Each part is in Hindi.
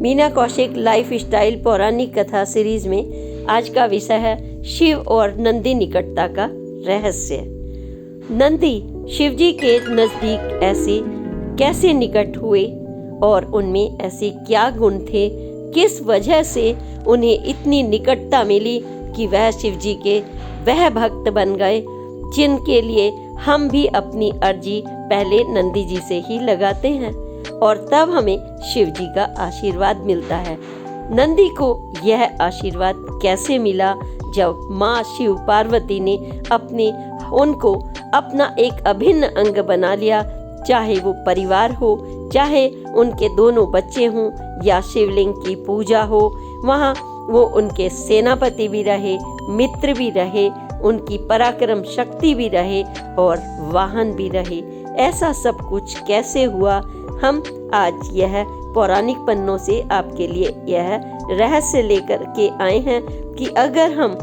मीना कौशिक लाइफ स्टाइल पौराणिक कथा सीरीज में आज का विषय है शिव और नंदी निकटता का रहस्य। नंदी शिवजी के नजदीक ऐसे कैसे निकट हुए और उनमें ऐसे क्या गुण थे, किस वजह से उन्हें इतनी निकटता मिली कि वह शिवजी के वह भक्त बन गए जिनके लिए हम भी अपनी अर्जी पहले नंदी जी से ही लगाते हैं और तब हमें शिव जी का आशीर्वाद मिलता है। नंदी को यह आशीर्वाद कैसे मिला जब माँ शिव पार्वती ने उनको अपना एक अभिन्न अंग बना लिया, चाहे वो परिवार हो, चाहे उनके दोनों बच्चे हों या शिवलिंग की पूजा हो, वहाँ वो उनके सेनापति भी रहे, मित्र भी रहे, उनकी पराक्रम शक्ति भी रहे और वाहन भी रहे। ऐसा सब कुछ कैसे हुआ, हम आज यह पौराणिक पन्नों से आपके लिए यह रहस्य लेकर के आए हैं कि अगर हम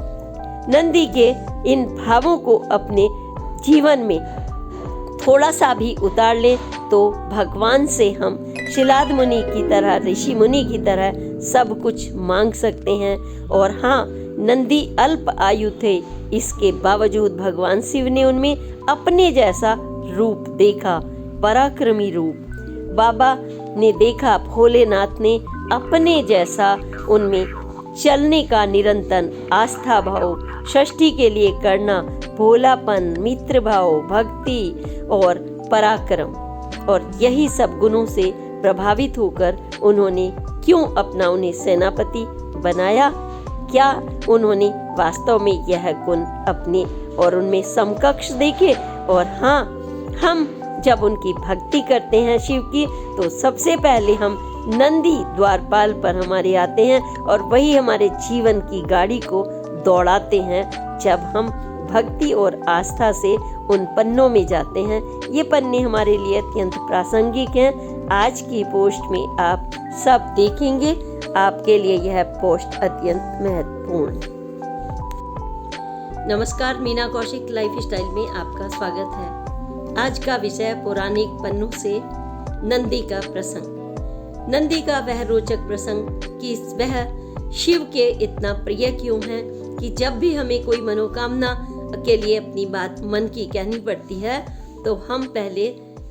नंदी के इन भावों को अपने जीवन में थोड़ा सा भी उतार लें तो भगवान से हम शिलाद मुनि की तरह, ऋषि मुनि की तरह सब कुछ मांग सकते हैं। और हाँ, नंदी अल्प आयु थे, इसके बावजूद भगवान शिव ने उनमें अपने जैसा रूप देखा, पराक्रमी रूप। बाबा ने देखा, भोलेनाथ ने अपने जैसा उनमें चलने का निरंतर आस्था भाव, षष्ठी के लिए करना, भोलापन, मित्र भाव, भक्ति और पराक्रम, और यही सब गुणों से प्रभावित होकर उन्होंने क्यों अपना उन्हें सेनापति बनाया? क्या उन्होंने वास्तव में यह गुण अपने और उनमें समकक्ष देखे? और हाँ, हम जब उनकी भक्ति करते हैं शिव की, तो सबसे पहले हम नंदी द्वारपाल पर हमारे आते हैं और वही हमारे जीवन की गाड़ी को दौड़ाते हैं जब हम भक्ति और आस्था से उन पन्नों में जाते हैं। ये पन्ने हमारे लिए अत्यंत प्रासंगिक हैं। आज की पोस्ट में आप सब देखेंगे, आपके लिए यह पोस्ट अत्यंत महत्वपूर्ण। नमस्कार, मीना कौशिक लाइफ स्टाइल में आपका स्वागत है। आज का विषय पौराणिक पन्नों से नंदी का प्रसंग। नंदी का वह रोचक प्रसंग कि वह शिव के इतना प्रिय क्यों है कि जब भी हमें कोई मनोकामना के लिए अपनी बात मन की कहनी पड़ती है तो हम पहले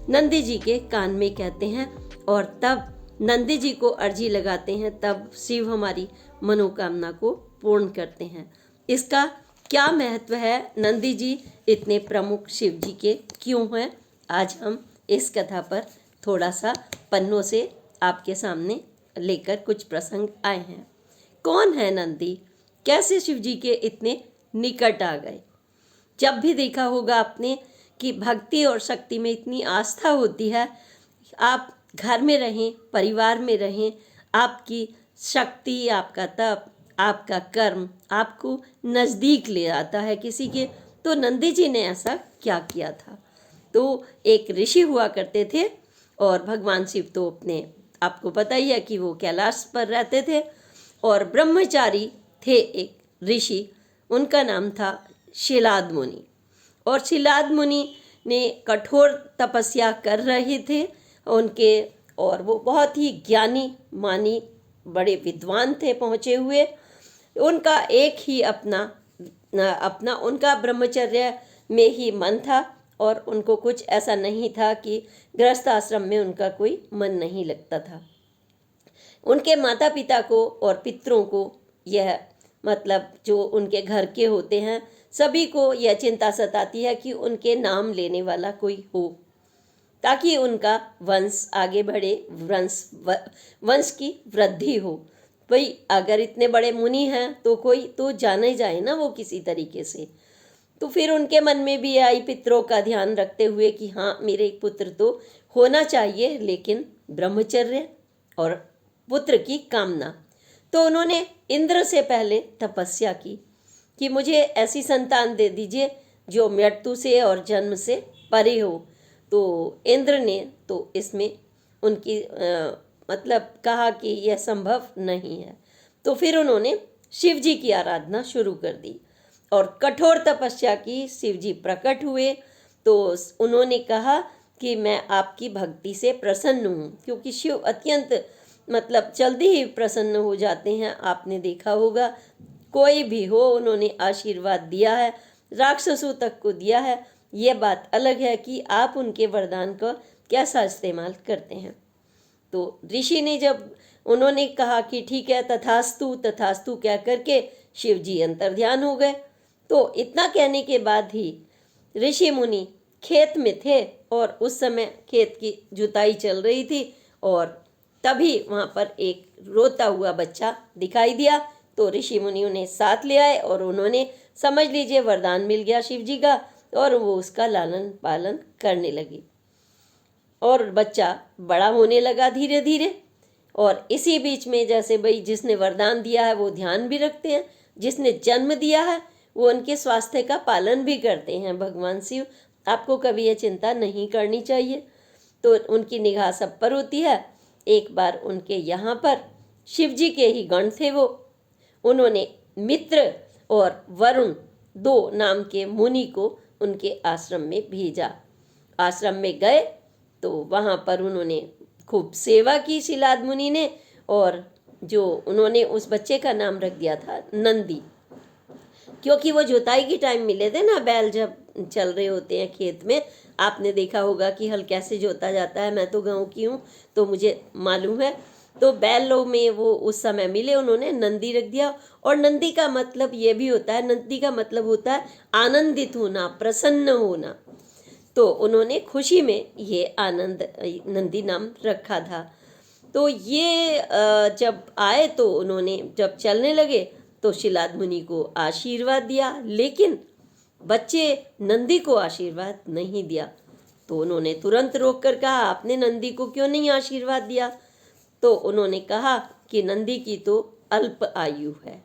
नंदी जी के कान में कहते हैं और तब नंदी जी को अर्जी लगाते हैं, तब शिव हमारी मनोकामना को पूर्ण करते हैं। इसका क्या महत्व है, नंदी जी इतने प्रमुख शिव जी के क्यों हैं, आज हम इस कथा पर थोड़ा सा पन्नों से आपके सामने लेकर कुछ प्रसंग आए हैं। कौन है नंदी, कैसे शिव जी के इतने निकट आ गए? जब भी देखा होगा आपने कि भक्ति और शक्ति में इतनी आस्था होती है, आप घर में रहें, परिवार में रहें, आपकी शक्ति, आपका तप, आपका कर्म आपको नज़दीक ले आता है किसी के। तो नंदी जी ने ऐसा क्या किया था? तो एक ऋषि हुआ करते थे और भगवान शिव तो अपने आपको पता ही है कि वो कैलाश पर रहते थे और ब्रह्मचारी थे एक ऋषि, उनका नाम था शिलाद मुनि। और शिलाद मुनि ने कठोर तपस्या कर रहे थे उनके, और वो बहुत ही ज्ञानी मानी बड़े विद्वान थे पहुँचे हुए। उनका एक ही अपना उनका ब्रह्मचर्य में ही मन था और उनको कुछ ऐसा नहीं था कि गृहस्थ आश्रम में उनका कोई मन नहीं लगता था। उनके माता पिता को और पितरों को यह मतलब जो उनके घर के होते हैं सभी को यह चिंता सताती है कि उनके नाम लेने वाला कोई हो ताकि उनका वंश आगे बढ़े, वंश की वृद्धि हो। भाई अगर इतने बड़े मुनि हैं तो कोई तो जाना ही जाए ना वो किसी तरीके से। तो फिर उनके मन में भी आई पितरों का ध्यान रखते हुए कि हाँ, मेरे एक पुत्र तो होना चाहिए, लेकिन ब्रह्मचर्य और पुत्र की कामना। तो उन्होंने इंद्र से पहले तपस्या की कि मुझे ऐसी संतान दे दीजिए जो मृत्यु से और जन्म से परे हो। तो इंद्र ने तो इसमें उनकी मतलब कहा कि यह संभव नहीं है। तो फिर उन्होंने शिव जी की आराधना शुरू कर दी और कठोर तपस्या की। शिव जी प्रकट हुए तो उन्होंने कहा कि मैं आपकी भक्ति से प्रसन्न हूँ, क्योंकि शिव अत्यंत मतलब जल्दी ही प्रसन्न हो जाते हैं। आपने देखा होगा, कोई भी हो उन्होंने आशीर्वाद दिया है, राक्षसों तक को दिया है। ये बात अलग है कि आप उनके वरदान का कैसा इस्तेमाल करते हैं। तो ऋषि ने जब उन्होंने कहा कि ठीक है, तथास्तु तथास्तु कह करके शिव जी अंतर्ध्यान हो गए। तो इतना कहने के बाद ही ऋषि मुनि खेत में थे और उस समय खेत की जुताई चल रही थी और तभी वहाँ पर एक रोता हुआ बच्चा दिखाई दिया। तो ऋषि मुनि उन्हें साथ ले आए और उन्होंने समझ लीजिए वरदान मिल गया शिव जी का, और वो उसका लालन पालन करने लगी और बच्चा बड़ा होने लगा धीरे धीरे। और इसी बीच में जैसे भाई जिसने वरदान दिया है वो ध्यान भी रखते हैं, जिसने जन्म दिया है वो उनके स्वास्थ्य का पालन भी करते हैं भगवान शिव। आपको कभी ये चिंता नहीं करनी चाहिए। तो उनकी निगाह सब पर होती है। एक बार उनके यहाँ पर शिव जी के ही गण थे वो, उन्होंने मित्र और वरुण 2 नाम के मुनि को उनके आश्रम में भेजा। आश्रम में गए तो वहाँ पर उन्होंने खूब सेवा की शिलाद मुनि ने, और जो उन्होंने उस बच्चे का नाम रख दिया था नंदी, क्योंकि वो जुताई की टाइम मिले थे ना, बैल जब चल रहे होते हैं खेत में। आपने देखा होगा कि हल कैसे जोता जाता है, मैं तो गाँव की हूँ तो मुझे मालूम है। तो बैलों में वो उस समय मिले, उन्होंने नंदी रख दिया। और नंदी का मतलब ये भी होता है, नंदी का मतलब होता है आनंदित होना, प्रसन्न होना। तो उन्होंने खुशी में ये आनंद नंदी नाम रखा था। तो ये जब आए तो उन्होंने जब चलने लगे तो शिलाद मुनि को आशीर्वाद दिया, लेकिन बच्चे नंदी को आशीर्वाद नहीं दिया। तो उन्होंने तुरंत रोक कर कहा, आपने नंदी को क्यों नहीं आशीर्वाद दिया? तो उन्होंने कहा कि नंदी की तो अल्प आयु है,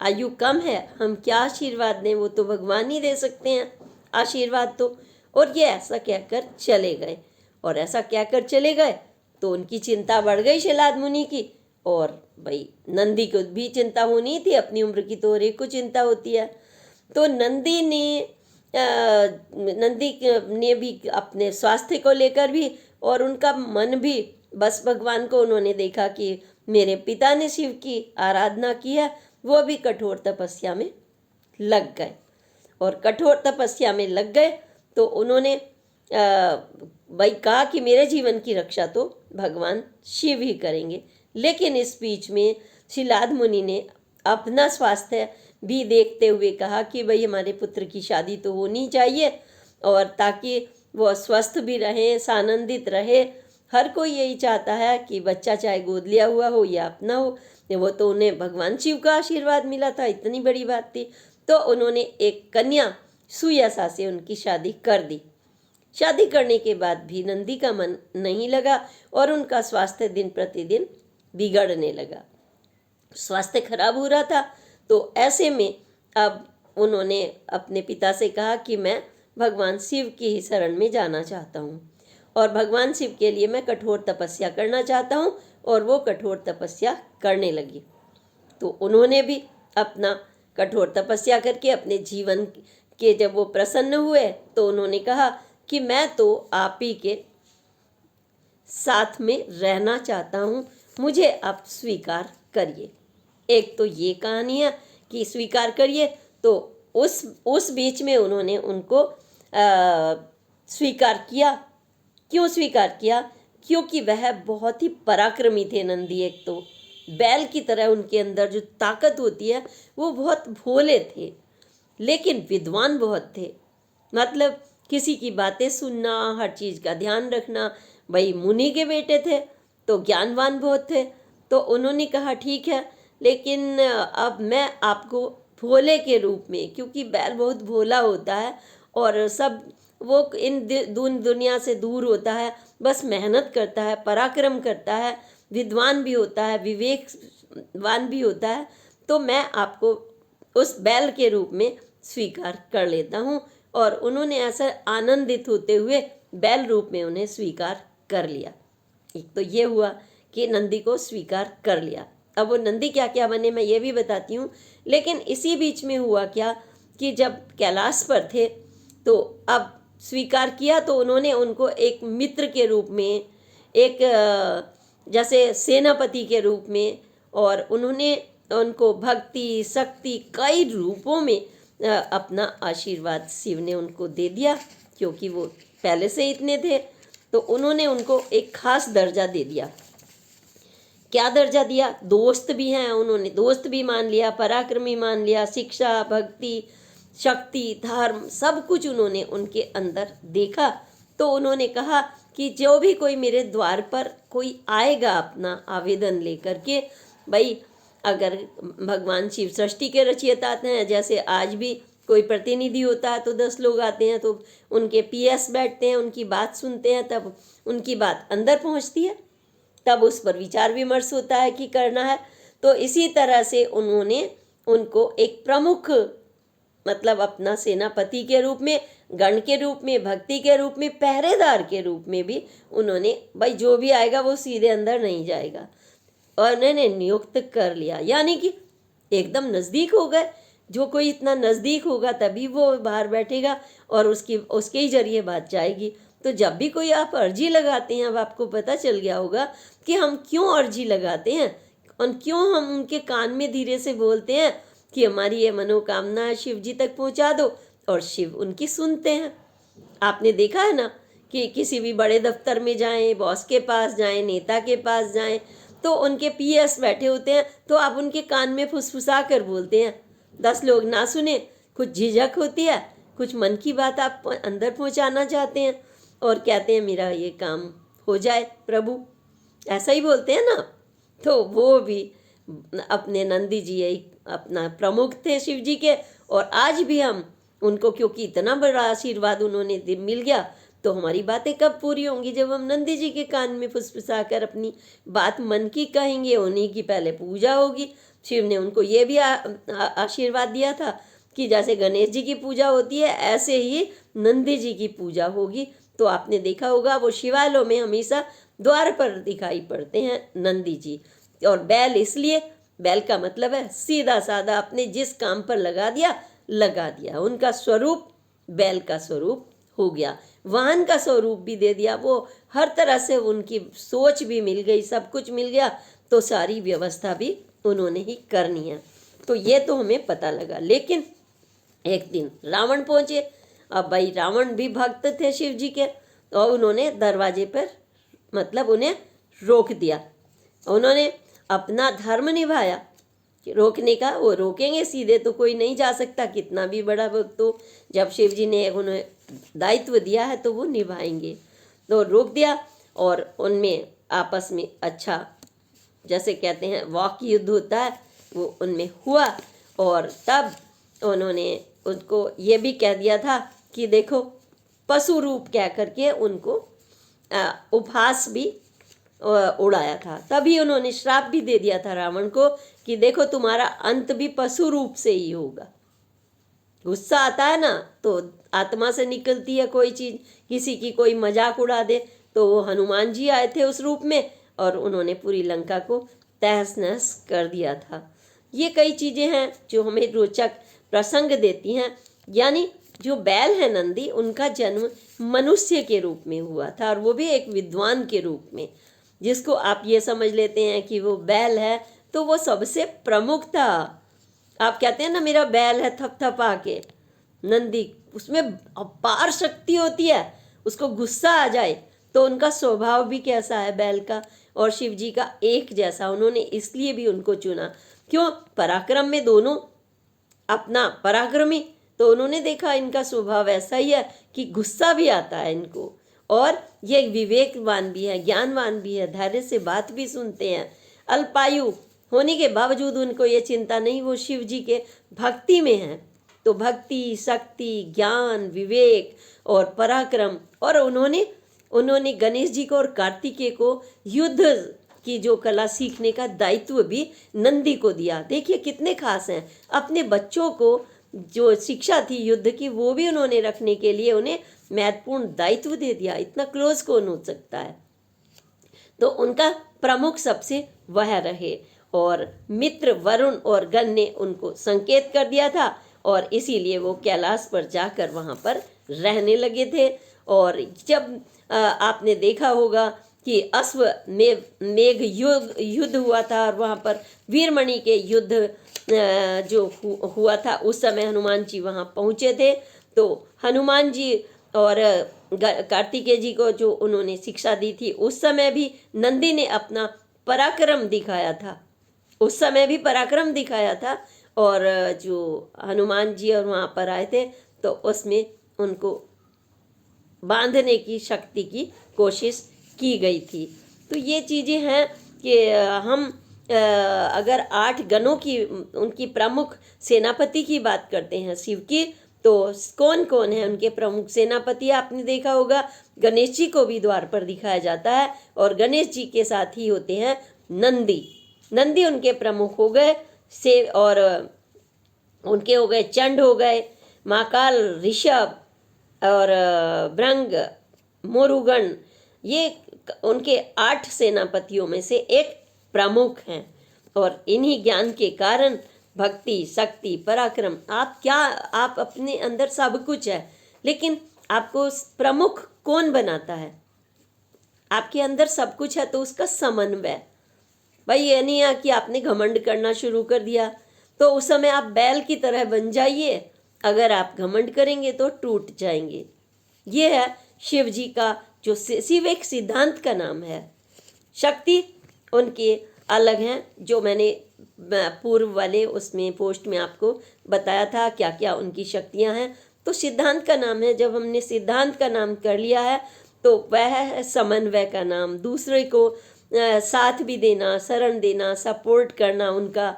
आयु कम है, हम क्या आशीर्वाद दें, वो तो भगवान ही दे सकते हैं आशीर्वाद तो। और ये ऐसा कहकर चले गए, और ऐसा कहकर चले गए तो उनकी चिंता बढ़ गई शिलाद मुनि की। और भाई नंदी को भी चिंता होनी थी, अपनी उम्र की तो हर एक को चिंता होती है। तो नंदी ने भी अपने स्वास्थ्य को लेकर भी, और उनका मन भी बस भगवान को उन्होंने देखा कि मेरे पिता ने शिव की आराधना की है, वो भी कठोर तपस्या में लग गए। और कठोर तपस्या में लग गए तो उन्होंने भाई कहा कि मेरे जीवन की रक्षा तो भगवान शिव ही करेंगे। लेकिन इस बीच में शिलाद मुनि ने अपना स्वास्थ्य भी देखते हुए कहा कि भाई हमारे पुत्र की शादी तो होनी चाहिए, और ताकि वो स्वस्थ भी रहे, सानंदित रहे। हर कोई यही चाहता है कि बच्चा चाहे गोद लिया हुआ हो या अपना हो, वो तो उन्हें भगवान शिव का आशीर्वाद मिला था, इतनी बड़ी बात थी। तो उन्होंने एक कन्या सुयसा से उनकी शादी कर दी। शादी करने के बाद भी नंदी का मन नहीं लगा और उनका स्वास्थ्य दिन प्रतिदिन बिगड़ने लगा, स्वास्थ्य खराब हो रहा था। तो ऐसे में अब उन्होंने अपने पिता से कहा कि मैं भगवान शिव की ही शरण में जाना चाहता हूँ, और भगवान शिव के लिए मैं कठोर तपस्या करना चाहता हूँ। और वो कठोर तपस्या करने लगी। तो उन्होंने भी अपना कठोर तपस्या करके अपने जीवन के जब वो प्रसन्न हुए तो उन्होंने कहा कि मैं तो आप ही के साथ में रहना चाहता हूँ, मुझे आप स्वीकार करिए। एक तो ये कहानी है कि स्वीकार करिए। तो उस बीच में उन्होंने उनको स्वीकार किया। क्यों स्वीकार किया? क्योंकि वह बहुत ही पराक्रमी थे नंदी। एक तो बैल की तरह उनके अंदर जो ताकत होती है, वो बहुत भोले थे लेकिन विद्वान बहुत थे। मतलब किसी की बातें सुनना, हर चीज़ का ध्यान रखना। भाई मुनि के बेटे थे तो ज्ञानवान बहुत थे। तो उन्होंने कहा ठीक है, लेकिन अब मैं आपको भोले के रूप में, क्योंकि बैल बहुत भोला होता है और सब वो इन दुनिया से दूर होता है, बस मेहनत करता है, पराक्रम करता है, विद्वान भी होता है, विवेकवान भी होता है। तो मैं आपको उस बैल के रूप में स्वीकार कर लेता हूँ। और उन्होंने ऐसा आनंदित होते हुए बैल रूप में उन्हें स्वीकार कर लिया। एक तो ये हुआ कि नंदी को स्वीकार कर लिया। अब वो नंदी क्या क्या बने मैं ये भी बताती हूँ। लेकिन इसी बीच में हुआ क्या कि जब कैलाश पर थे तो अब स्वीकार किया तो उन्होंने उनको एक मित्र के रूप में, एक जैसे सेनापति के रूप में, और उन्होंने उनको भक्ति शक्ति कई रूपों में अपना आशीर्वाद शिव ने उनको दे दिया, क्योंकि वो पहले से इतने थे। तो उन्होंने उनको एक खास दर्जा दे दिया। क्या दर्जा दिया? दोस्त भी हैं, उन्होंने दोस्त भी मान लिया, पराक्रमी मान लिया, शिक्षा भक्ति शक्ति धर्म सब कुछ उन्होंने उनके अंदर देखा। तो उन्होंने कहा कि जो भी कोई मेरे द्वार पर कोई आएगा अपना आवेदन लेकर के, भाई अगर भगवान शिव सृष्टि के रचयिता हैं, जैसे आज भी कोई प्रतिनिधि होता है तो 10 लोग आते हैं, तो उनके पीएस बैठते हैं, उनकी बात सुनते हैं, तब उनकी बात अंदर पहुंचती है, तब उस पर विचार विमर्श होता है कि करना है। तो इसी तरह से उन्होंने उनको एक प्रमुख, मतलब अपना सेनापति के रूप में, गण के रूप में, भक्ति के रूप में, पहरेदार के रूप में भी उन्होंने, भाई जो भी आएगा वो सीधे अंदर नहीं जाएगा, और उन्होंने नियुक्त कर लिया। यानी कि एकदम नज़दीक हो गए। जो कोई इतना नज़दीक होगा तभी वो बाहर बैठेगा और उसके ही जरिए बात जाएगी। तो जब भी कोई आप अर्जी लगाते हैं, अब आपको पता चल गया होगा कि हम क्यों अर्जी लगाते हैं और क्यों हम उनके कान में धीरे से बोलते हैं कि हमारी ये मनोकामना शिव जी तक पहुंचा दो, और शिव उनकी सुनते हैं। आपने देखा है ना कि किसी भी बड़े दफ्तर में जाएं, बॉस के पास जाएं, नेता के पास जाएं, तो उनके पीएस बैठे होते हैं, तो आप उनके कान में फुसफुसा कर बोलते हैं। 10 लोग ना सुने, कुछ झिझक होती है, कुछ मन की बात आप अंदर पहुंचाना चाहते हैं और कहते हैं मेरा ये काम हो जाए प्रभु, ऐसा ही बोलते हैं ना। तो वो भी अपने नंदी जी एक अपना प्रमुख थे शिव जी के, और आज भी हम उनको, क्योंकि इतना बड़ा आशीर्वाद उन्होंने मिल गया, तो हमारी बातें कब पूरी होंगी? जब हम नंदी जी के कान में फुसफुसा कर अपनी बात मन की कहेंगे। उन्हीं की पहले पूजा होगी। शिव ने उनको ये भी आशीर्वाद दिया था कि जैसे गणेश जी की पूजा होती है, ऐसे ही नंदी जी की पूजा होगी। तो आपने देखा होगा वो शिवालयों में हमेशा द्वार पर दिखाई पड़ते हैं नंदी जी। और बैल, इसलिए बैल का मतलब है सीधा साधा, अपने जिस काम पर लगा दिया। उनका स्वरूप बैल का स्वरूप हो गया, वाहन का स्वरूप भी दे दिया। वो हर तरह से उनकी सोच भी मिल गई, सब कुछ मिल गया, तो सारी व्यवस्था भी उन्होंने ही करनी है। तो ये तो हमें पता लगा। लेकिन एक दिन रावण पहुंचे। अब भाई रावण भी भक्त थे शिव जी के, और उन्होंने दरवाजे पर, मतलब उन्हें रोक दिया। उन्होंने अपना धर्म निभाया कि रोकने का, वो रोकेंगे सीधे तो कोई नहीं जा सकता, कितना भी बड़ा भक्त हो। जब शिव जी ने उन्हें दायित्व दिया है तो वो निभाएंगे। तो रोक दिया, और उनमें आपस में अच्छा, जैसे कहते हैं वाक युद्ध होता है, वो उनमें हुआ। और तब उन्होंने उनको ये भी कह दिया था कि देखो, पशु रूप कह करके उनको उपहास भी उड़ाया था। तभी उन्होंने श्राप भी दे दिया था रावण को कि देखो तुम्हारा अंत भी पशु रूप से ही होगा। गुस्सा आता है ना, तो आत्मा से निकलती है कोई चीज़, किसी की कोई मजाक उड़ा दे, तो वो हनुमान जी आए थे उस रूप में, और उन्होंने पूरी लंका को तहस नहस कर दिया था। ये कई चीज़ें हैं जो हमें रोचक प्रसंग देती हैं। यानी जो बैल है नंदी, उनका जन्म मनुष्य के रूप में हुआ था, और वो भी एक विद्वान के रूप में, जिसको आप ये समझ लेते हैं कि वो बैल है तो वो सबसे प्रमुख था। आप कहते हैं ना मेरा बैल है थपथपा के, नंदी उसमें अपार शक्ति होती है, उसको गुस्सा आ जाए तो उनका स्वभाव भी कैसा है बैल का और शिव जी का एक जैसा। उन्होंने इसलिए भी उनको चुना, क्यों? पराक्रम में दोनों अपना पराक्रमी, तो उन्होंने देखा इनका स्वभाव ऐसा ही है कि गुस्सा भी आता है इनको, और ये विवेकवान भी है, ज्ञानवान भी है, धैर्य से बात भी सुनते हैं। अल्पायु होने के बावजूद उनको ये चिंता नहीं, वो शिव जी के भक्ति में हैं। तो भक्ति शक्ति ज्ञान विवेक और पराक्रम, और उन्होंने गणेश जी को और कार्तिकेय को युद्ध की जो कला सीखने का दायित्व भी नंदी को दिया। देखिए कितने खास हैं। अपने बच्चों को जो शिक्षा थी युद्ध की, वो भी उन्होंने रखने के लिए उन्हें महत्वपूर्ण दायित्व दे दिया। इतना क्लोज कौन हो सकता है? तो उनका प्रमुख सबसे वह रहे, और मित्र वरुण और गण ने उनको संकेत कर दिया था, और इसीलिए वो कैलाश पर जाकर वहाँ पर रहने लगे थे। और जब आपने देखा होगा कि अश्व में मेघ युद्ध हुआ था और वहाँ पर वीरमणि के युद्ध जो हुआ था, उस समय हनुमान जी वहाँ पहुँचे थे। तो हनुमान जी और कार्तिकेय जी को जो उन्होंने शिक्षा दी थी, उस समय भी नंदी ने अपना पराक्रम दिखाया था, उस समय भी पराक्रम दिखाया था। और जो हनुमान जी और वहाँ पर आए थे तो उसमें उनको बांधने की शक्ति की कोशिश की गई थी। तो ये चीज़ें हैं कि हम अगर 8 गणों की, उनकी प्रमुख सेनापति की बात करते हैं शिव की, तो कौन कौन है उनके प्रमुख सेनापति? आपने देखा होगा गणेश जी को भी द्वार पर दिखाया जाता है और गणेश जी के साथ ही होते हैं नंदी। नंदी उनके प्रमुख हो गए से, और उनके हो गए चंड, हो गए महाकाल, ऋषभ और भृंग, मोरुगण। ये उनके 8 सेनापतियों में से एक प्रमुख हैं। और इन्हीं ज्ञान के कारण भक्ति, शक्ति, पराक्रम, आप अपने अंदर सब कुछ है, लेकिन आपको प्रमुख कौन बनाता है? आपके अंदर सब कुछ है तो उसका समन्वय। भाई ये नहीं है कि आपने घमंड करना शुरू कर दिया तो उस समय आप बैल की तरह बन जाइए। अगर आप घमंड करेंगे तो टूट जाएंगे। ये है शिव जी का, जो शिव एक सिद्धांत का नाम है। शक्ति उनके अलग हैं, जो मैंने पूर्व वाले उसमें पोस्ट में आपको बताया था क्या क्या उनकी शक्तियां हैं। तो सिद्धांत का नाम है। जब हमने सिद्धांत का नाम कर लिया है तो वह है समन्वय का नाम। दूसरे को साथ भी देना, शरण देना, सपोर्ट करना, उनका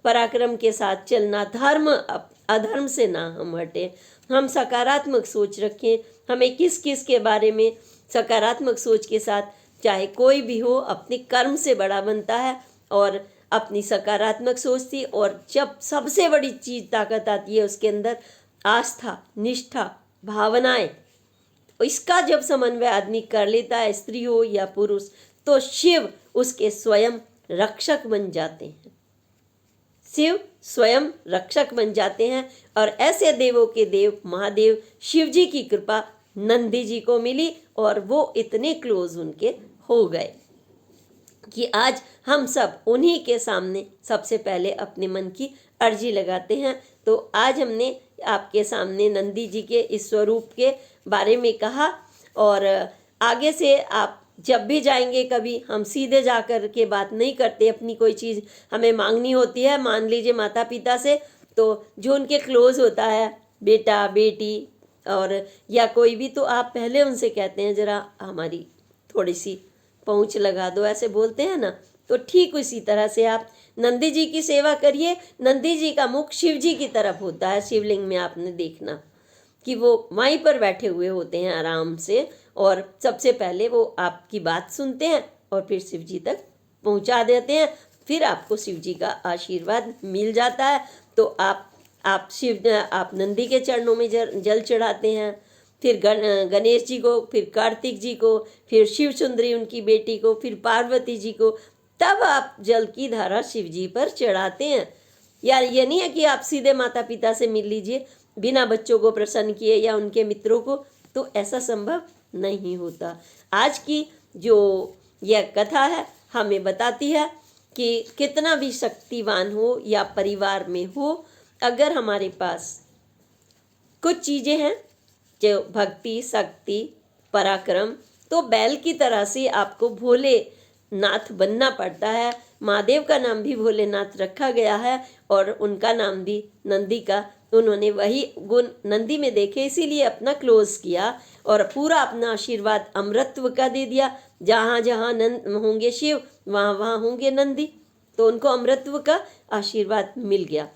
पराक्रम के साथ चलना, धर्म अधर्म से ना हम हटें, हम सकारात्मक सोच रखें। हमें किस किस के बारे में सकारात्मक सोच के साथ, चाहे कोई भी हो, अपने कर्म से बड़ा बनता है और अपनी सकारात्मक सोच थी। और जब सबसे बड़ी चीज़ ताकत आती है उसके अंदर, आस्था, निष्ठा, भावनाएं। इसका जब समन्वय आदमी कर लेता है, स्त्री हो या पुरुष, तो शिव उसके स्वयं रक्षक बन जाते हैं। शिव स्वयं रक्षक बन जाते हैं। और ऐसे देवों के देव महादेव शिव जी की कृपा नंदी जी को मिली और वो इतने क्लोज उनके हो गए कि आज हम सब उन्हीं के सामने सबसे पहले अपने मन की अर्जी लगाते हैं। तो आज हमने आपके सामने नंदी जी के इस स्वरूप के बारे में कहा। और आगे से आप जब भी जाएंगे कभी, हम सीधे जाकर के बात नहीं करते। अपनी कोई चीज़ हमें मांगनी होती है, मान लीजिए माता पिता से, तो जो उनके क्लोज होता है, बेटा बेटी और या कोई भी, तो आप पहले उनसे कहते हैं ज़रा हमारी थोड़ी सी पहुँच लगा दो, ऐसे बोलते हैं ना। तो ठीक उसी तरह से आप नंदी जी की सेवा करिए। नंदी जी का मुख शिव जी की तरफ होता है। शिवलिंग में आपने देखना कि वो वहीं पर बैठे हुए होते हैं आराम से, और सबसे पहले वो आपकी बात सुनते हैं और फिर शिव जी तक पहुंचा देते हैं। फिर आपको शिव जी का आशीर्वाद मिल जाता है। तो आप नंदी के चरणों में जल चढ़ाते हैं, फिर गणेश जी को, फिर कार्तिक जी को, फिर शिव सुंदरी उनकी बेटी को, फिर पार्वती जी को, तब आप जल की धारा शिव जी पर चढ़ाते हैं। यार ये नहीं है कि आप सीधे माता पिता से मिल लीजिए बिना बच्चों को प्रसन्न किए या उनके मित्रों को, तो ऐसा संभव नहीं होता। आज की जो यह कथा है हमें बताती है कि कितना भी शक्तिवान हो या परिवार में हो, अगर हमारे पास कुछ चीज़ें हैं जो भक्ति, शक्ति, पराक्रम, तो बैल की तरह से आपको भोलेनाथ बनना पड़ता है। महादेव का नाम भी भोलेनाथ रखा गया है और उनका नाम भी नंदी का, उन्होंने वही गुण नंदी में देखे, इसीलिए अपना क्लोज किया और पूरा अपना आशीर्वाद अमृतत्व का दे दिया। जहाँ जहाँ नंद होंगे शिव, वहाँ वहाँ होंगे नंदी, तो उनको अमृतत्व का आशीर्वाद मिल गया।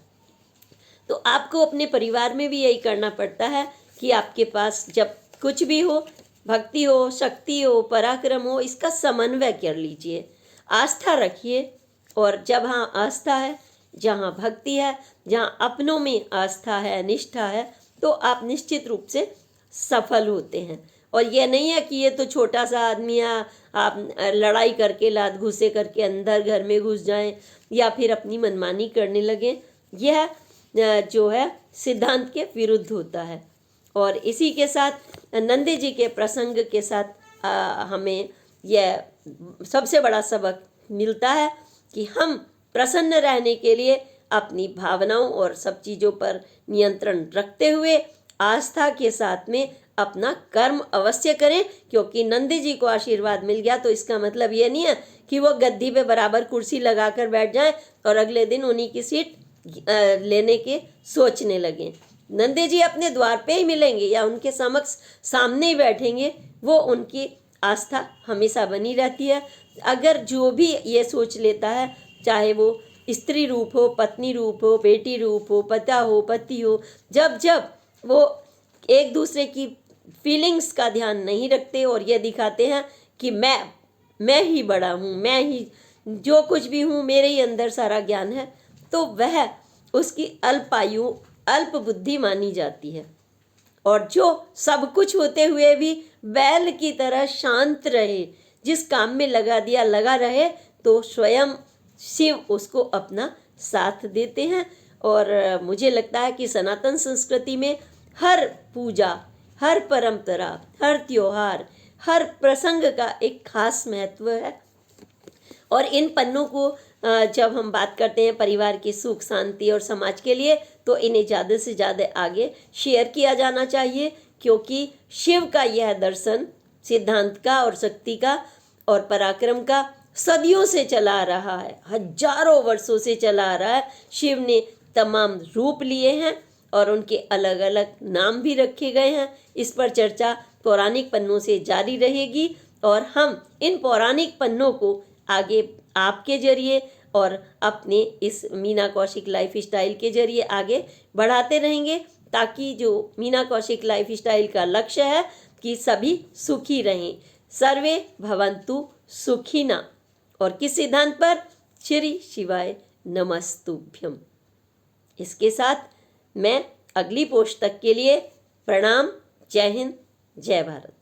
तो आपको अपने परिवार में भी यही करना पड़ता है कि आपके पास जब कुछ भी हो, भक्ति हो, शक्ति हो, पराक्रम हो, इसका समन्वय कर लीजिए, आस्था रखिए। और जब हाँ आस्था है, जहाँ भक्ति है, जहाँ अपनों में आस्था है, निष्ठा है, तो आप निश्चित रूप से सफल होते हैं। और ये नहीं है कि ये तो छोटा सा आदमी है, आप लड़ाई करके, लात घुसे करके अंदर घर में घुस जाएं या फिर अपनी मनमानी करने लगें। यह जो है सिद्धांत के विरुद्ध होता है। और इसी के साथ नंदी जी के प्रसंग के साथ हमें यह सबसे बड़ा सबक मिलता है कि हम प्रसन्न रहने के लिए अपनी भावनाओं और सब चीज़ों पर नियंत्रण रखते हुए आस्था के साथ में अपना कर्म अवश्य करें, क्योंकि नंदी जी को आशीर्वाद मिल गया तो इसका मतलब ये नहीं है कि वो गद्दी पे बराबर कुर्सी लगाकर बैठ जाएं और अगले दिन उन्हीं की सीट लेने के सोचने लगें। नंदी जी अपने द्वार पे ही मिलेंगे या उनके समक्ष सामने ही बैठेंगे, वो उनकी आस्था हमेशा बनी रहती है। अगर जो भी ये सोच लेता है, चाहे वो स्त्री रूप हो, पत्नी रूप हो, बेटी रूप हो, पिता हो, पति हो, जब जब वो एक दूसरे की फीलिंग्स का ध्यान नहीं रखते और ये दिखाते हैं कि मैं ही बड़ा हूँ, मैं ही जो कुछ भी हूँ, मेरे ही अंदर सारा ज्ञान है, तो वह उसकी अल्पायु अल्प बुद्धि मानी जाती है। और जो सब कुछ होते हुए भी बैल की तरह शांत रहे, जिस काम में लगा रहे, तो स्वयं शिव उसको अपना साथ देते हैं। और मुझे लगता है कि सनातन संस्कृति में हर पूजा, हर परंपरा, हर त्योहार, हर प्रसंग का एक खास महत्व है। और इन पन्नों को जब हम बात करते हैं परिवार की सुख शांति और समाज के लिए, तो इन्हें ज़्यादा से ज़्यादा आगे शेयर किया जाना चाहिए, क्योंकि शिव का यह दर्शन सिद्धांत का और शक्ति का और पराक्रम का सदियों से चला आ रहा है, हजारों वर्षों से चला आ रहा है। शिव ने तमाम रूप लिए हैं और उनके अलग अलग नाम भी रखे गए हैं। इस पर चर्चा पौराणिक पन्नों से जारी रहेगी और हम इन पौराणिक पन्नों को आगे आपके जरिए और अपने इस मीना कौशिक लाइफ स्टाइल के जरिए आगे बढ़ाते रहेंगे, ताकि जो मीना कौशिक लाइफ स्टाइल का लक्ष्य है कि सभी सुखी रहें। सर्वे भवन्तु सुखिना। और किस सिद्धांत पर? श्री शिवाय नमस्तुभ्यम। इसके साथ मैं अगली पोस्ट तक के लिए प्रणाम। जय हिंद, जय भारत।